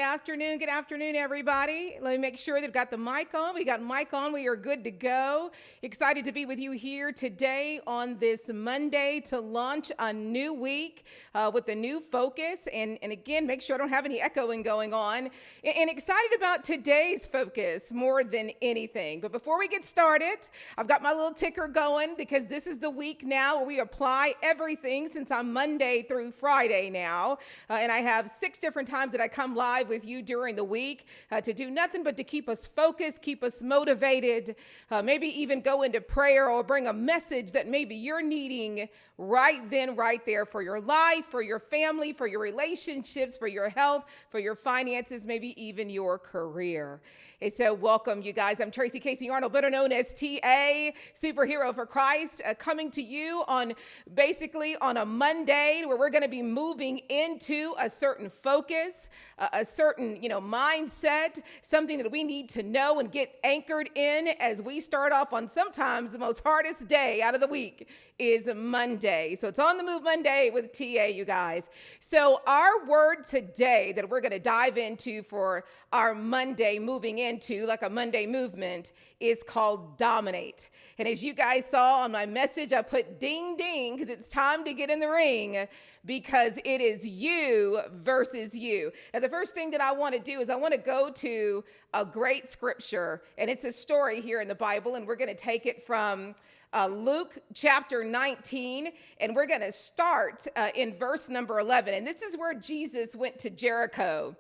Good afternoon, everybody. Let me make sure they've got the mic on. We got mic on. We are good to go. Excited to be with you here today on this Monday to launch a new week with a new focus. And again, make sure I don't have any echoing going on. And excited about today's focus more than anything. But before we get started, I've got my little ticker going because this is the week now where we apply everything since I'm Monday through Friday now. And I have 6 different times that I come live with you during the week to do nothing but to keep us focused, keep us motivated, maybe even go into prayer or bring a message that maybe you're needing right then, right there for your life, for your family, for your relationships, for your health, for your finances, maybe even your career. And so welcome, you guys. I'm Tracy Casey-Arnold, better known as TA, Superhero for Christ, coming to you on a Monday where we're going to be moving into a certain focus, a certain, mindset, something that we need to know and get anchored in as we start off on sometimes the most hardest day out of the week is Monday. So it's On the Move Monday with TA, you guys. So our word today that we're going to dive into for our Monday, moving into like a Monday movement, is called dominate. And as you guys saw on my message, I put ding, ding, because it's time to get in the ring because it is you versus you. And the first thing that I want to do is I want to go to a great scripture, and it's a story here in the Bible, and we're going to take it from Luke chapter 19, and we're going to start in verse number 11. And this is where Jesus went to Jericho.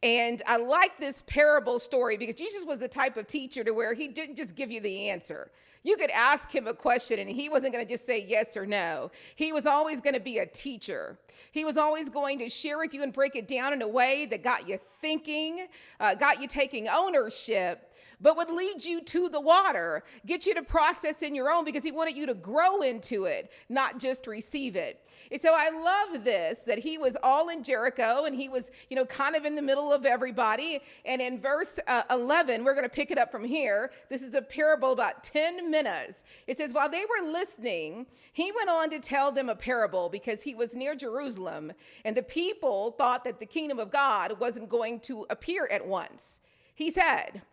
And I like this parable story because Jesus was the type of teacher to where he didn't just give you the answer. You could ask him a question and he wasn't going to just say yes or no. He was always going to be a teacher. He was always going to share with you and break it down in a way that got you thinking, got you taking ownership, but would lead you to the water, get you to process in your own because he wanted you to grow into it, not just receive it. And so I love this, that he was all in Jericho and he was, kind of in the middle of everybody. And in verse 11, we're going to pick it up from here. This is a parable about 10 minas. It says, while they were listening, he went on to tell them a parable because he was near Jerusalem and the people thought that the kingdom of God wasn't going to appear at once. He said,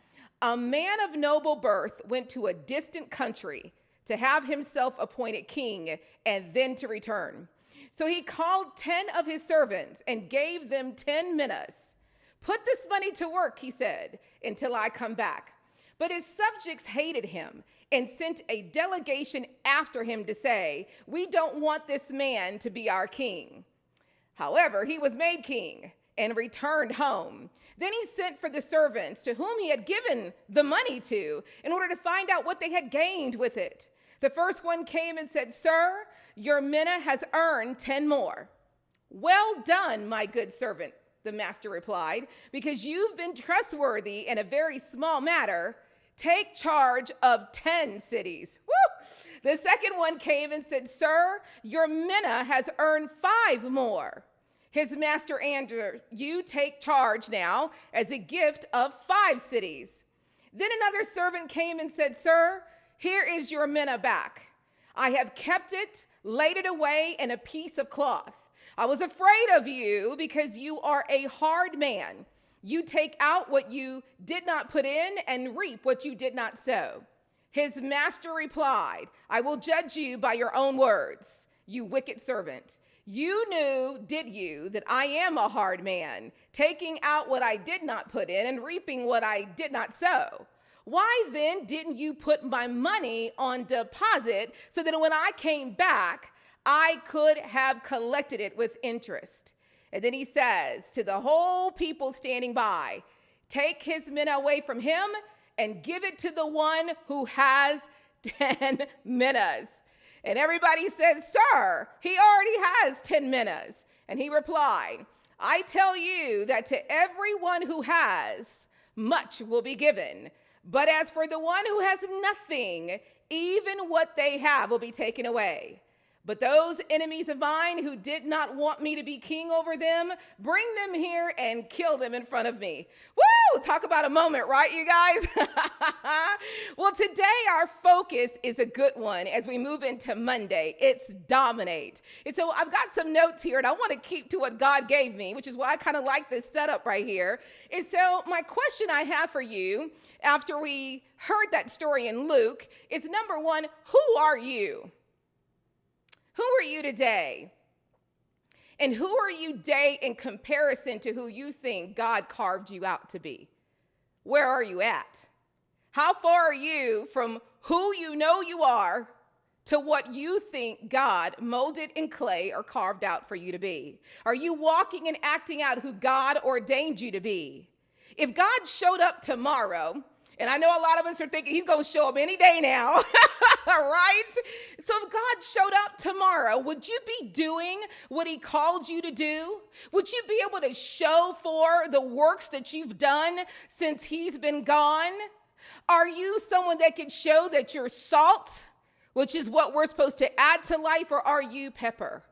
a man of noble birth went to a distant country to have himself appointed king and then to return. So he called 10 of his servants and gave them 10 minas. Put this money to work, he said, until I come back. But his subjects hated him and sent a delegation after him to say, we don't want this man to be our king. However, he was made king and returned home. Then he sent for the servants to whom he had given the money to in order to find out what they had gained with it. The first one came and said, sir, your mina has earned 10 more. Well done, my good servant, the master replied, because you've been trustworthy in a very small matter. Take charge of 10 cities. Woo! The second one came and said, sir, your mina has earned 5 more. His master answered, you take charge now as a gift of 5 cities. Then another servant came and said, sir, here is your mina back. I have kept it, laid it away in a piece of cloth. I was afraid of you because you are a hard man. You take out what you did not put in and reap what you did not sow. His master replied, I will judge you by your own words, you wicked servant. You knew, did you, that I am a hard man, taking out what I did not put in and reaping what I did not sow? Why then didn't you put my money on deposit so that when I came back, I could have collected it with interest? And then he says to the whole people standing by, take his mina away from him and give it to the one who has 10 minas. And everybody says, sir, he already has 10 minas. And he replied, I tell you that to everyone who has, much will be given. But as for the one who has nothing, even what they have will be taken away. But those enemies of mine who did not want me to be king over them, bring them here and kill them in front of me. Woo! Talk about a moment, right, you guys? Well, today our focus is a good one as we move into Monday. It's dominate. And so I've got some notes here, and I want to keep to what God gave me, which is why I kind of like this setup right here. And so my question I have for you after we heard that story in Luke is, number one, who are you? Who are you today? And who are you today in comparison to who you think God carved you out to be? Where are you at? How far are you from who you know you are to what you think God molded in clay or carved out for you to be? Are you walking and acting out who God ordained you to be? If God showed up tomorrow, and I know a lot of us are thinking he's going to show up any day now, right? So if God showed up tomorrow, would you be doing what he called you to do? Would you be able to show for the works that you've done since he's been gone? Are you someone that can show that you're salt, which is what we're supposed to add to life, or are you pepper?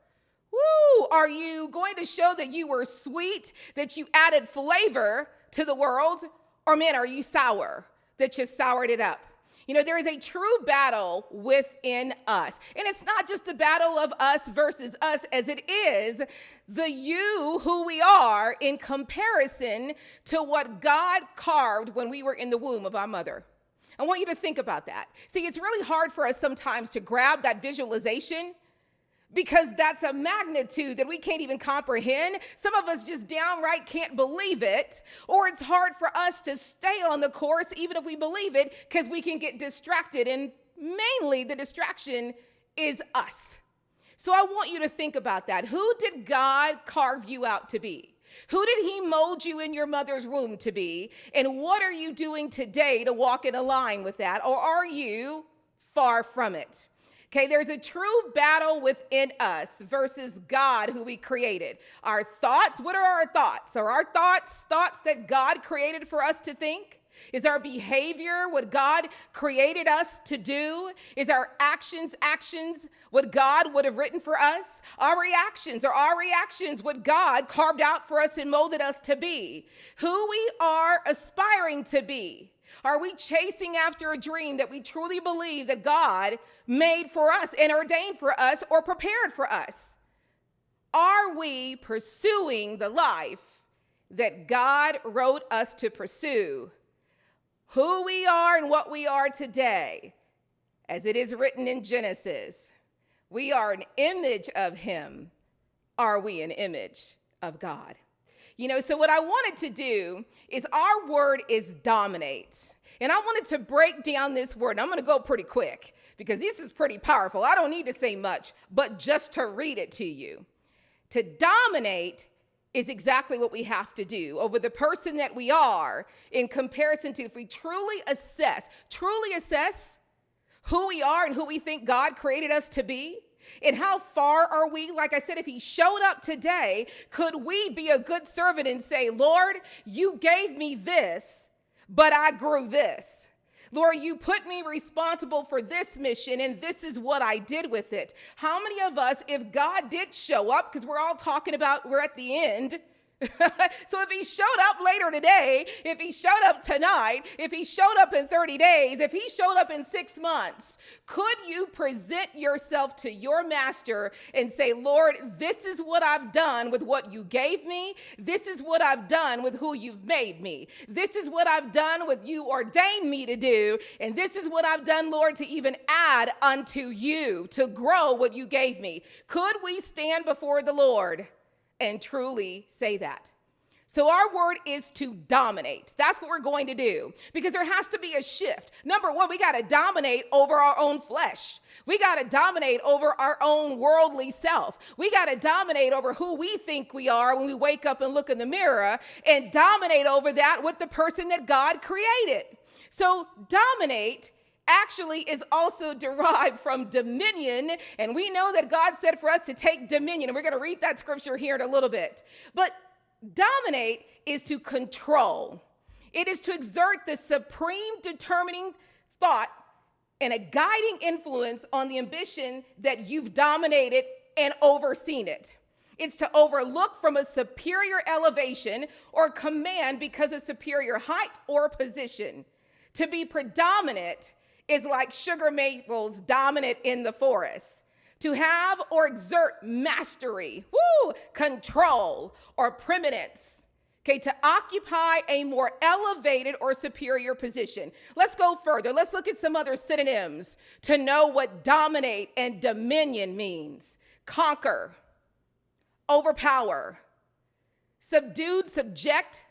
Woo! Are you going to show that you were sweet, that you added flavor to the world? Or man, are you sour, that just soured it up? You know, there is a true battle within us. And it's not just a battle of us versus us, as it is the you who we are in comparison to what God carved when we were in the womb of our mother. I want you to think about that. See, it's really hard for us sometimes to grab that visualization, because that's a magnitude that we can't even comprehend. Some of us just downright can't believe it, or it's hard for us to stay on the course even if we believe it, because we can get distracted, and mainly the distraction is us. So I want you to think about that. Who did God carve you out to be? Who did he mold you in your mother's womb to be? And what are you doing today to walk in line with that? Or are you far from it? Okay, there's a true battle within us versus God who we created. Our thoughts, what are our thoughts? Are our thoughts that God created for us to think? Is our behavior what God created us to do? Is our actions what God would have written for us? Our reactions what God carved out for us and molded us to be? Who we are aspiring to be? Are we chasing after a dream that we truly believe that God made for us and ordained for us or prepared for us? Are we pursuing the life that God wrote us to pursue? Who we are and what we are today, as it is written in Genesis, we are an image of him. Are we an image of God? You know, so what I wanted to do is, our word is dominate. And I wanted to break down this word. I'm going to go pretty quick because this is pretty powerful. I don't need to say much, but just to read it to you. To dominate is exactly what we have to do over the person that we are in comparison to, if we truly assess who we are and who we think God created us to be. And how far are we? Like I said, if he showed up today, could we be a good servant and say, Lord, you gave me this, but I grew this. Lord, you put me responsible for this mission, and this is what I did with it. How many of us, if God did show up, because we're all talking about we're at the end, so if he showed up later today, if he showed up tonight, if he showed up in 30 days, if he showed up in 6 months, could you present yourself to your master and say, Lord, this is what I've done with what you gave me. This is what I've done with who you've made me. This is what I've done with you ordained me to do. And this is what I've done, Lord, to even add unto you, to grow what you gave me. Could we stand before the Lord and truly say that? So our word is to dominate. That's what we're going to do, because there has to be a shift. Number one, we got to dominate over our own flesh. We got to dominate over our own worldly self. We got to dominate over who we think we are when we wake up and look in the mirror, and dominate over that with the person that God created. So dominate actually is also derived from dominion. And we know that God said for us to take dominion. And we're going to read that scripture here in a little bit. But dominate is to control. It is to exert the supreme determining thought and a guiding influence on the ambition that you've dominated and overseen it. It's to overlook from a superior elevation or command because of superior height or position. To be predominant is like sugar maples dominant in the forest. To have or exert mastery, control, or preeminence. Okay, to occupy a more elevated or superior position. Let's go further. Let's look at some other synonyms to know what dominate and dominion means. Conquer, overpower, subdued, subject,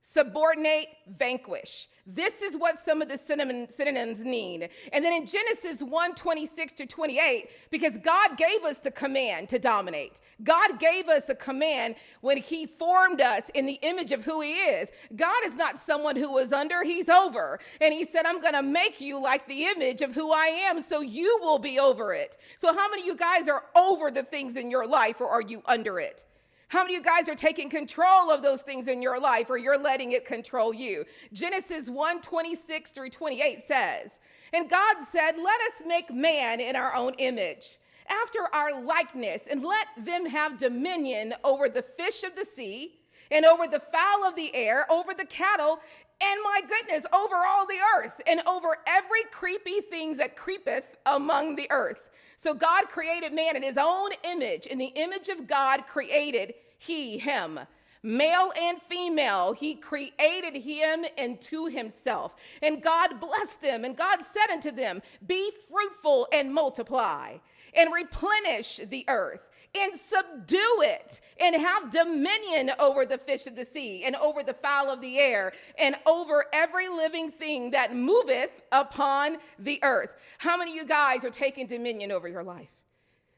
subordinate, vanquish. This is what some of the synonyms mean. And then in Genesis 1:26-28, because God gave us the command to dominate. God gave us a command when he formed us in the image of who he is. God is not someone who was under, he's over. And he said, I'm going to make you like the image of who I am, so you will be over it. So how many of you guys are over the things in your life, or are you under it? How many of you guys are taking control of those things in your life, or you're letting it control you? Genesis 1:26-28 says, and God said, let us make man in our own image, after our likeness, and let them have dominion over the fish of the sea, and over the fowl of the air, over the cattle, and my goodness, over all the earth, and over every creepy thing that creepeth among the earth. So God created man in his own image. In the image of God created he him. Male and female, he created him into himself. And God blessed them, and God said unto them, be fruitful and multiply, and replenish the earth, and subdue it, and have dominion over the fish of the sea, and over the fowl of the air, and over every living thing that moveth upon the earth. How many of you guys are taking dominion over your life?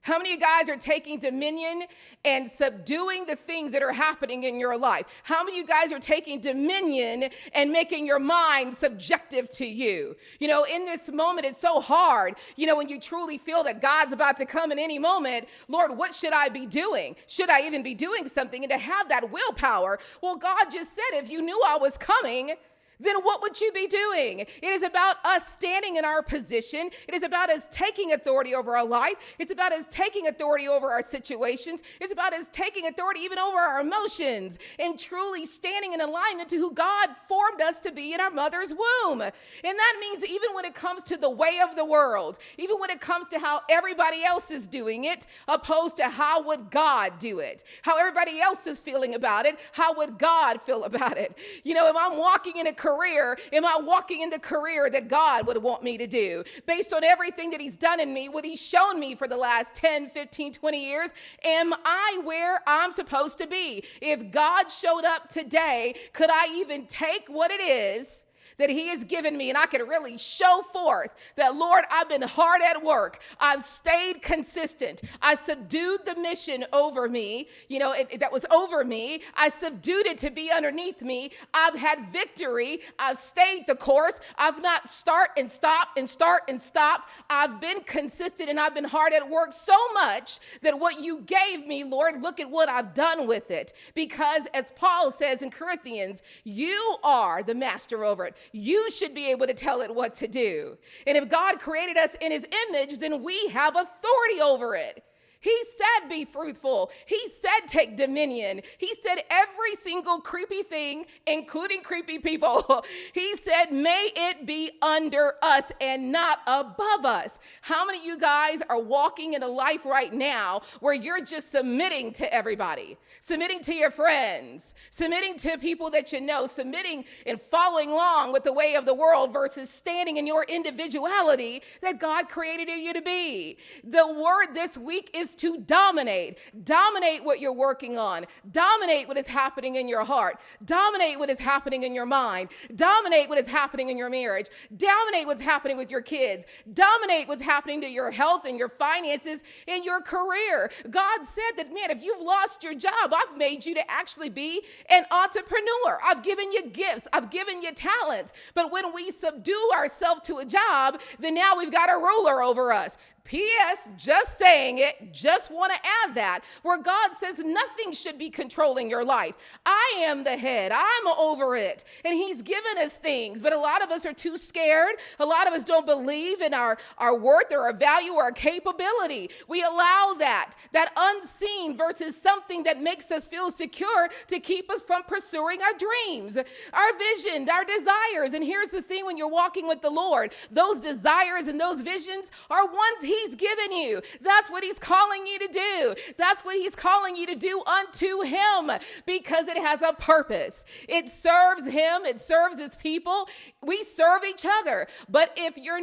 How many of you guys are taking dominion and subduing the things that are happening in your life? How many of you guys are taking dominion and making your mind subjective to you? You know, in this moment, it's so hard, you know, when you truly feel that God's about to come in any moment. Lord, what should I be doing? Should I even be doing something? And to have that willpower, well, God just said, if you knew I was coming, then what would you be doing? It is about us standing in our position. It is about us taking authority over our life. It's about us taking authority over our situations. It's about us taking authority even over our emotions and truly standing in alignment to who God formed us to be in our mother's womb. And that means even when it comes to the way of the world, even when it comes to how everybody else is doing it, opposed to how would God do it, how everybody else is feeling about it, how would God feel about it? You know, if I'm walking in a career, am I walking in the career that God would want me to do? Based on everything that he's done in me, what he's shown me for the last 10, 15, 20 years, am I where I'm supposed to be? If God showed up today, could I even take what it is that he has given me, and I can really show forth that, Lord, I've been hard at work. I've stayed consistent. I subdued the mission over me, you know, that was over me. I subdued it to be underneath me. I've had victory. I've stayed the course. I've not start and stopped. I've been consistent, and I've been hard at work so much that what you gave me, Lord, look at what I've done with it. Because as Paul says in Corinthians, you are the master over it. You should be able to tell it what to do. And if God created us in his image, then we have authority over it. He said, be fruitful. He said, take dominion. He said, every single creepy thing, including creepy people, he said, may it be under us and not above us. How many of you guys are walking in a life right now where you're just submitting to everybody, submitting to your friends, submitting to people that you know, submitting and following along with the way of the world versus standing in your individuality that God created you to be? The word this week is to dominate. Dominate what you're working on. Dominate what is happening in your heart. Dominate what is happening in your mind. Dominate what is happening in your marriage. Dominate what's happening with your kids. Dominate what's happening to your health and your finances and your career. God said that, man, if you've lost your job, I've made you to actually be an entrepreneur. I've given you gifts. I've given you talent. But when we subdue ourselves to a job, then now we've got a ruler over us. P.S. Just saying it, just want to add that, where God says nothing should be controlling your life. I am the head. I'm over it. And he's given us things, but a lot of us are too scared. A lot of us don't believe in our worth or our value or our capability. We allow that unseen versus something that makes us feel secure to keep us from pursuing our dreams, our vision, our desires. And here's the thing, when you're walking with the Lord, those desires and those visions are ones he's given you. That's what he's calling you to do. That's what he's calling you to do unto him, because it has a purpose. It serves him. It serves his people. We serve each other. But if you're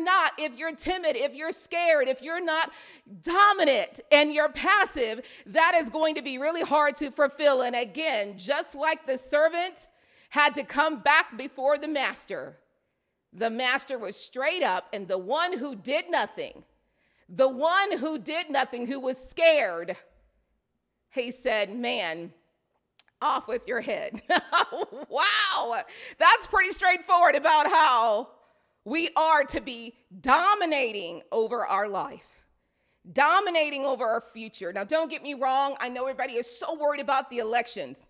timid, if you're scared, if you're not dominant and you're passive, that is going to be really hard to fulfill. And again, just like the servant had to come back before the master was straight up, and the one who did nothing, who was scared, he said, man, off with your head. Wow. That's pretty straightforward about how we are to be dominating over our life, dominating over our future. Now, don't get me wrong. I know everybody is so worried about the elections,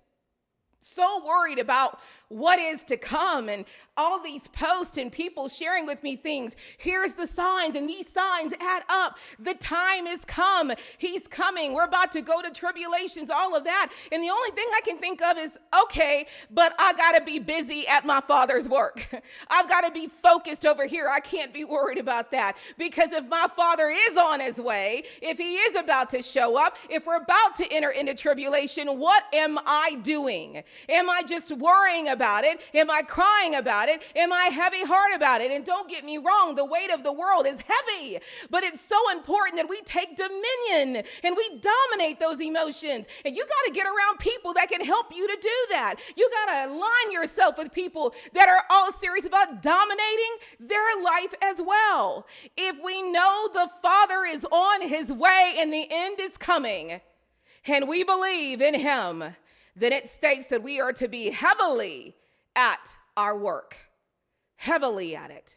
so worried about what is to come, and all these posts and people sharing with me things. Here's the signs, and these signs add up. The time is come. He's coming. We're about to go to tribulations, all of that. And the only thing I can think of is, okay, but I got to be busy at my Father's work. I've got to be focused over here. I can't be worried about that, because if my Father is on his way, if he is about to show up, if we're about to enter into tribulation, what am I doing? Am I just worrying about it? Am I crying about it? Am I heavy heart about it? And don't get me wrong, the weight of the world is heavy, but it's so important that we take dominion and we dominate those emotions. And you got to get around people that can help you to do that. You got to align yourself with people that are all serious about dominating their life as well. If we know the Father is on his way and the end is coming, and we believe in him, then it states that we are to be heavily at our work, heavily at it.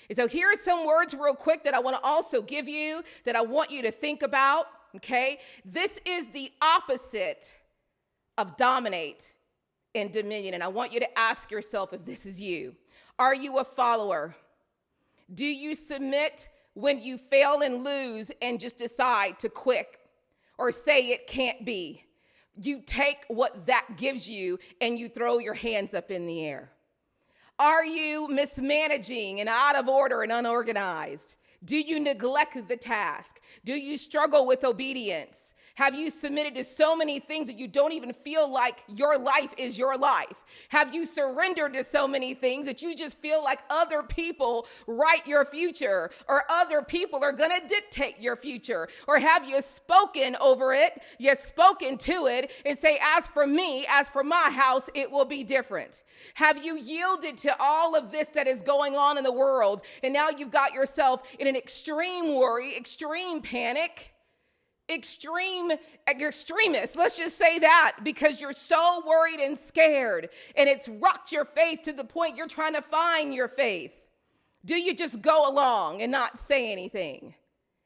And so here are some words real quick that I want to also give you, that I want you to think about, okay? This is the opposite of dominate and dominion. And I want you to ask yourself if this is you. Are you a follower? Do you submit when you fail and lose and just decide to quit or say it can't be? You take what that gives you and you throw your hands up in the air. Are you mismanaging and out of order and unorganized? Do you neglect the task? Do you struggle with obedience? Have you submitted to so many things that you don't even feel like your life is your life? Have you surrendered to so many things that you just feel like other people write your future, or other people are going to dictate your future? Or have you spoken over it, you've spoken to it, and say, as for me, as for my house, it will be different? Have you yielded to all of this that is going on in the world, and now you've got yourself in an extreme worry, extreme panic, extremist, let's just say that, because you're so worried and scared, and it's rocked your faith to the point you're trying to find your faith? Do you just go along and not say anything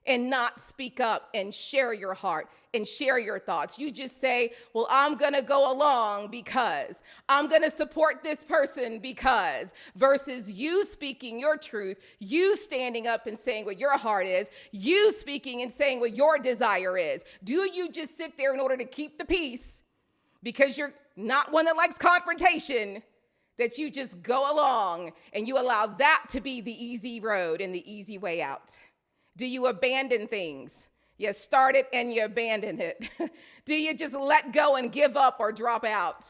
and not speak up and share your heart and share your thoughts? You just say, well, I'm going to go along because I'm going to support this person because, versus you speaking your truth, you standing up and saying what your heart is, you speaking and saying what your desire is. Do you just sit there in order to keep the peace because you're not one that likes confrontation, that you just go along and you allow that to be the easy road and the easy way out? Do you abandon things? You start it and you abandon it. Do you just let go and give up or drop out?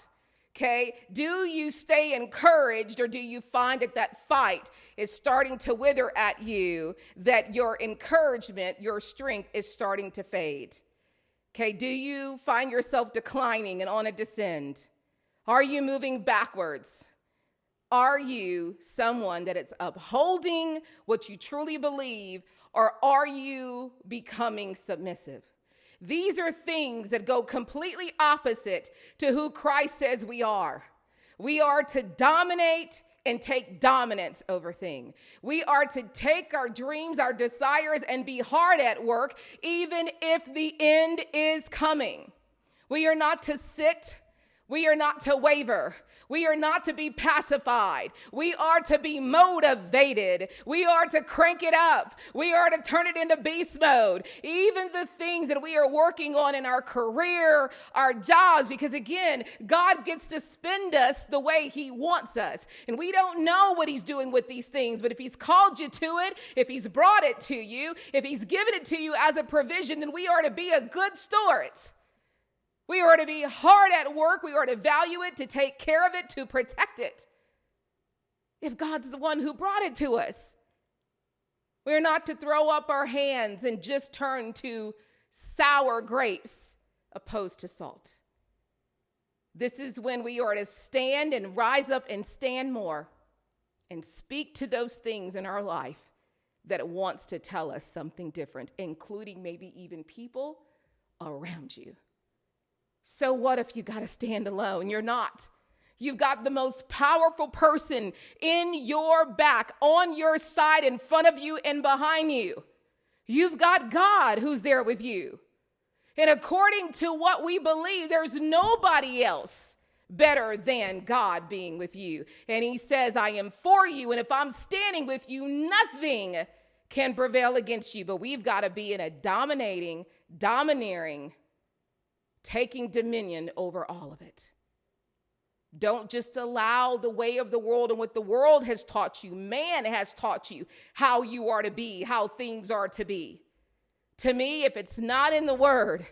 Okay. Do you stay encouraged, or do you find that fight is starting to wither at you, that your encouragement, your strength is starting to fade? Okay. Do you find yourself declining and on a descent? Are you moving backwards? Are you someone that is upholding what you truly believe, or are you becoming submissive? These are things that go completely opposite to who Christ says we are. We are to dominate and take dominance over things. We are to take our dreams, our desires, and be hard at work, even if the end is coming. We are not to sit. We are not to waver. We are not to be pacified. We are to be motivated. We are to crank it up. We are to turn it into beast mode. Even the things that we are working on in our career, our jobs, because again, God gets to spend us the way he wants us. And we don't know what he's doing with these things, but if he's called you to it, if he's brought it to you, if he's given it to you as a provision, then we are to be a good steward. We are to be hard at work. We are to value it, to take care of it, to protect it. If God's the one who brought it to us, we're not to throw up our hands and just turn to sour grapes opposed to salt. This is when we are to stand and rise up and stand more and speak to those things in our life that wants to tell us something different, including maybe even people around you. So what if you got to stand alone? You're not. You've got the most powerful person in your back, on your side, in front of you, and behind you. You've got God who's there with you. And according to what we believe, there's nobody else better than God being with you. And he says, I am for you. And if I'm standing with you, nothing can prevail against you. But we've got to be in a domineering, taking dominion over all of it. Don't just allow the way of the world and what the world has taught you, man has taught you how you are to be, how things are to be. To me, if it's not in the word,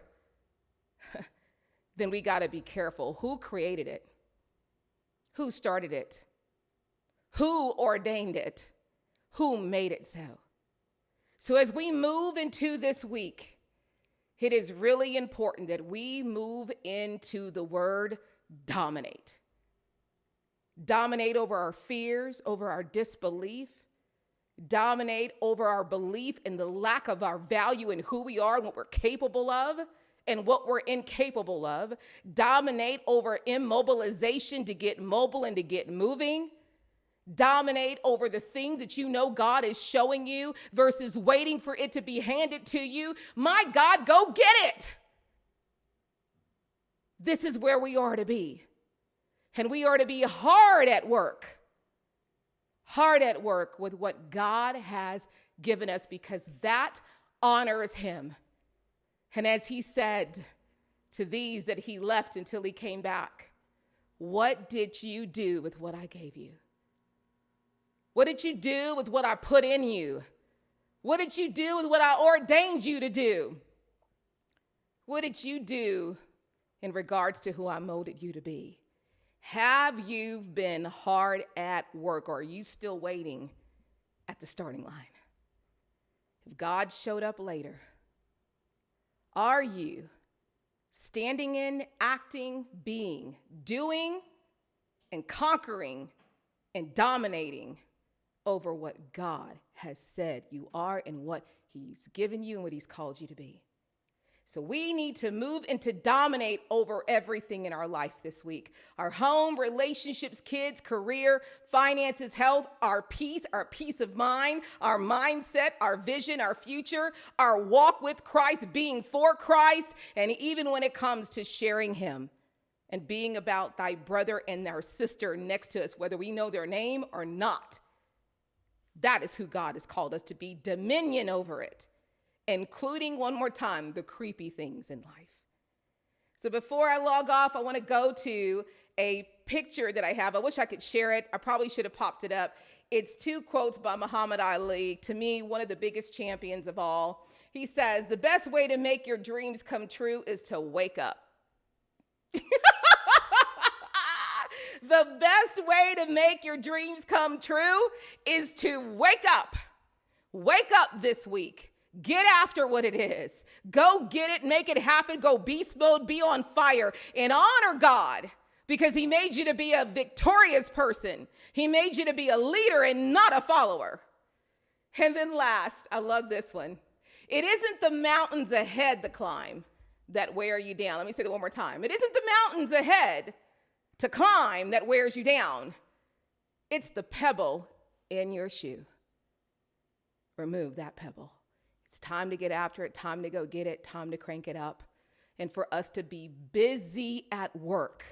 then we got to be careful. Who created it? Who started it? Who ordained it? Who made it so? So as we move into this week, it is really important that we move into the word dominate. Dominate over our fears, over our disbelief. Dominate over our belief in the lack of our value and who we are and what we're capable of and what we're incapable of. Dominate over immobilization to get mobile and to get moving. Dominate over the things that you know God is showing you versus waiting for it to be handed to you. My God, go get it. This is where we are to be. And we are to be hard at work. Hard at work with what God has given us because that honors him. And as he said to these that he left until he came back, what did you do with what I gave you? What did you do with what I put in you? What did you do with what I ordained you to do? What did you do in regards to who I molded you to be? Have you been hard at work, or are you still waiting at the starting line? If God showed up later, are you standing in, acting, being, doing, and conquering and dominating over what God has said you are and what he's given you and what he's called you to be? So we need to move and to dominate over everything in our life this week. Our home, relationships, kids, career, finances, health, our peace of mind, our mindset, our vision, our future, our walk with Christ, being for Christ, and even when it comes to sharing him and being about thy brother and our sister next to us, whether we know their name or not. That is who God has called us to be, dominion over it, including, one more time, the creepy things in life. So before I log off, I want to go to a picture that I have. I wish I could share it. I probably should have popped it up. It's two quotes by Muhammad Ali, to me, one of the biggest champions of all. He says, the best way to make your dreams come true is to wake up. The best way to make your dreams come true is to wake up. Wake up this week. Get after what it is. Go get it, make it happen, go beast mode, be on fire, and honor God because he made you to be a victorious person. He made you to be a leader and not a follower. And then last, I love this one. It isn't the mountains ahead to climb that wear you down. Let me say that one more time. It isn't the mountains ahead to climb that wears you down. It's the pebble in your shoe. Remove that pebble. It's time to get after it, time to go get it, time to crank it up, and for us to be busy at work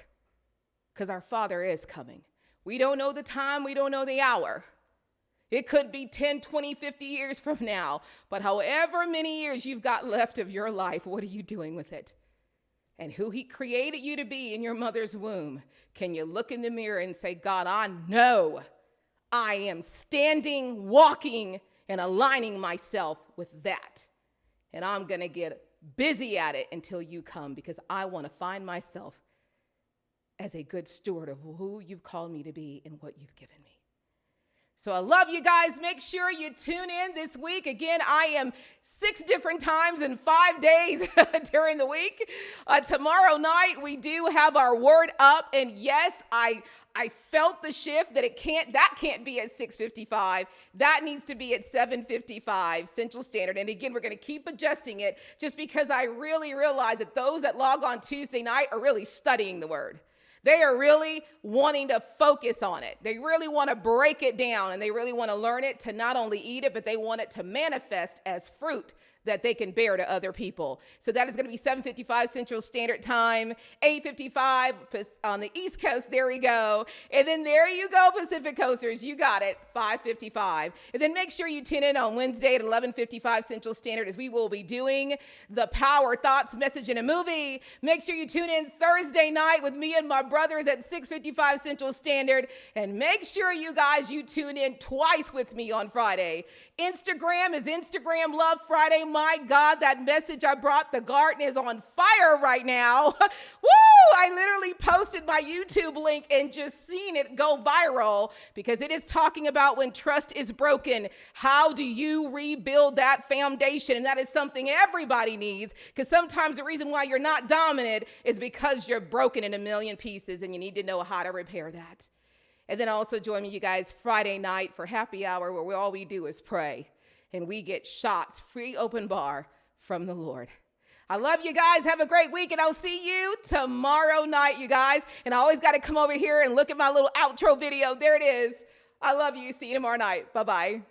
because our Father is coming. We don't know the time, we don't know the hour. It could be 10, 20, 50 years from now, but however many years you've got left of your life, what are you doing with it? And who he created you to be in your mother's womb, can you look in the mirror and say, God, I know I am standing, walking, and aligning myself with that. And I'm going to get busy at it until you come, because I want to find myself as a good steward of who you've called me to be and what you've given me. So I love you guys. Make sure you tune in this week. Again, I am 6 different times in 5 days during the week. Tomorrow night, we do have our word up. And yes, I felt the shift that that can't be at 6:55. That needs to be at 7:55 Central Standard. And again, we're going to keep adjusting it just because I really realize that those that log on Tuesday night are really studying the word. They are really wanting to focus on it. They really want to break it down, and they really want to learn it to not only eat it, but they want it to manifest as fruit that they can bear to other people. So that is going to be 7:55 Central Standard Time, 8:55 on the East Coast. There we go. And then there you go, Pacific Coasters. You got it, 5:55. And then make sure you tune in on Wednesday at 11:55 Central Standard, as we will be doing the Power Thoughts Message in a Movie. Make sure you tune in Thursday night with me and my brothers at 6:55 Central Standard. And make sure you guys, you tune in twice with me on Friday. Instagram is Instagram Love Friday. My God, that message I brought, the garden is on fire right now. Woo! I literally posted my YouTube link and just seen it go viral, because it is talking about when trust is broken. How do you rebuild that foundation? And that is something everybody needs, because sometimes the reason why you're not dominant is because you're broken in a million pieces, and you need to know how to repair that. And then also join me, you guys, Friday night for happy hour, where all we do is pray. And we get shots, free open bar from the Lord. I love you guys. Have a great week, and I'll see you tomorrow night, you guys. And I always got to come over here and look at my little outro video. There it is. I love you. See you tomorrow night. Bye-bye.